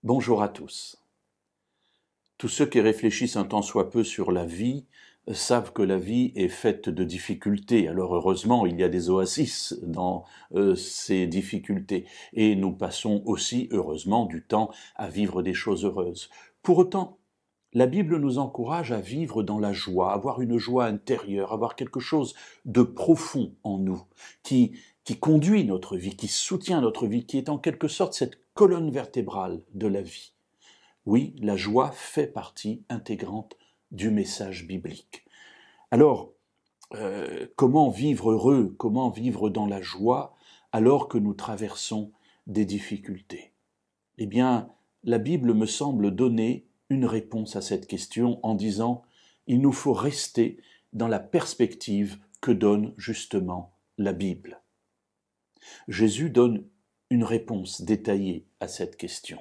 Bonjour à tous. Tous ceux qui réfléchissent un tant soit peu sur la vie savent que la vie est faite de difficultés. Alors heureusement, il y a des oasis dans ces difficultés. Et nous passons aussi, heureusement, du temps à vivre des choses heureuses. Pour autant, la Bible nous encourage à vivre dans la joie, avoir une joie intérieure, avoir quelque chose de profond en nous, qui conduit notre vie, qui soutient notre vie, qui est en quelque sorte cette colonne vertébrale de la vie. Oui, la joie fait partie intégrante du message biblique. Alors, comment vivre heureux, comment vivre dans la joie alors que nous traversons des difficultés? Eh bien, la Bible me semble donner une réponse à cette question en disant « Il nous faut rester dans la perspective que donne justement la Bible ». Jésus donne une réponse détaillée à cette question.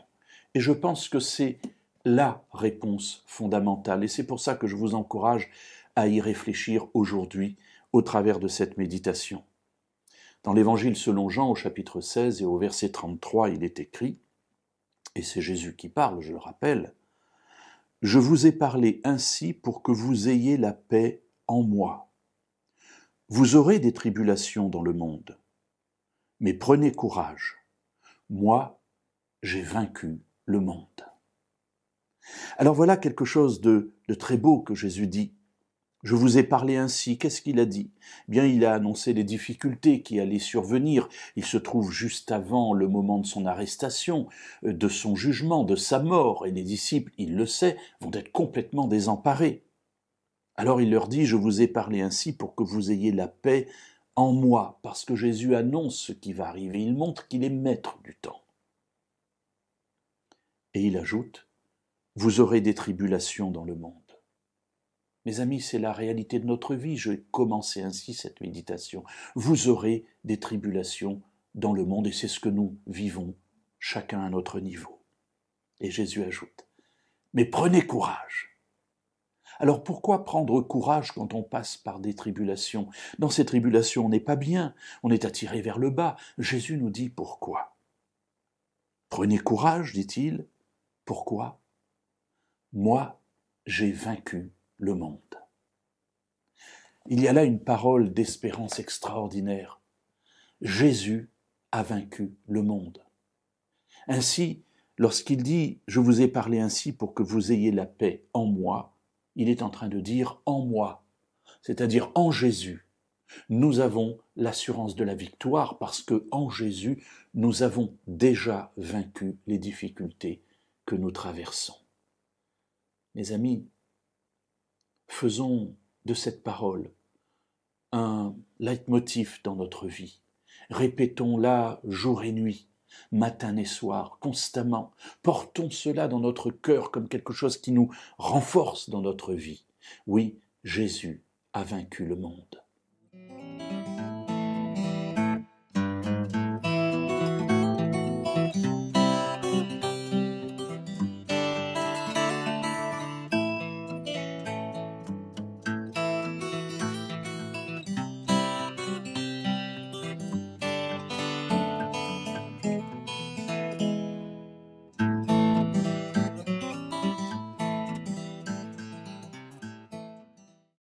Et je pense que c'est la réponse fondamentale. Et c'est pour ça que je vous encourage à y réfléchir aujourd'hui au travers de cette méditation. Dans l'Évangile selon Jean, au chapitre 16 et au verset 33, il est écrit, et c'est Jésus qui parle, je le rappelle, « Je vous ai parlé ainsi pour que vous ayez la paix en moi. Vous aurez des tribulations dans le monde, mais prenez courage. Moi, j'ai vaincu le monde. » Alors voilà quelque chose de très beau que Jésus dit. Je vous ai parlé ainsi. Qu'est-ce qu'il a dit? Bien, il a annoncé les difficultés qui allaient survenir. Il se trouve juste avant le moment de son arrestation, de son jugement, de sa mort. Et les disciples, il le sait, vont être complètement désemparés. Alors il leur dit, je vous ai parlé ainsi pour que vous ayez la paix en moi. Parce que Jésus annonce ce qui va arriver. Il montre qu'il est maître du temps. Et il ajoute, vous aurez des tribulations dans le monde. Mes amis, c'est la réalité de notre vie. Je vais commencer ainsi cette méditation. Vous aurez des tribulations dans le monde et c'est ce que nous vivons, chacun à notre niveau. Et Jésus ajoute, mais prenez courage. Alors pourquoi prendre courage quand on passe par des tribulations? Dans ces tribulations, on n'est pas bien, on est attiré vers le bas. Jésus nous dit pourquoi. Prenez courage, dit-il. Pourquoi? Moi, j'ai vaincu le monde. Il y a là une parole d'espérance extraordinaire. Jésus a vaincu le monde. Ainsi, lorsqu'il dit « Je vous ai parlé ainsi pour que vous ayez la paix en moi », il est en train de dire « en moi », c'est-à-dire en Jésus. Nous avons l'assurance de la victoire parce que en Jésus, nous avons déjà vaincu les difficultés que nous traversons. Mes amis, faisons de cette parole un leitmotiv dans notre vie. Répétons-la jour et nuit, matin et soir, constamment. Portons cela dans notre cœur comme quelque chose qui nous renforce dans notre vie. Oui, Jésus a vaincu le monde.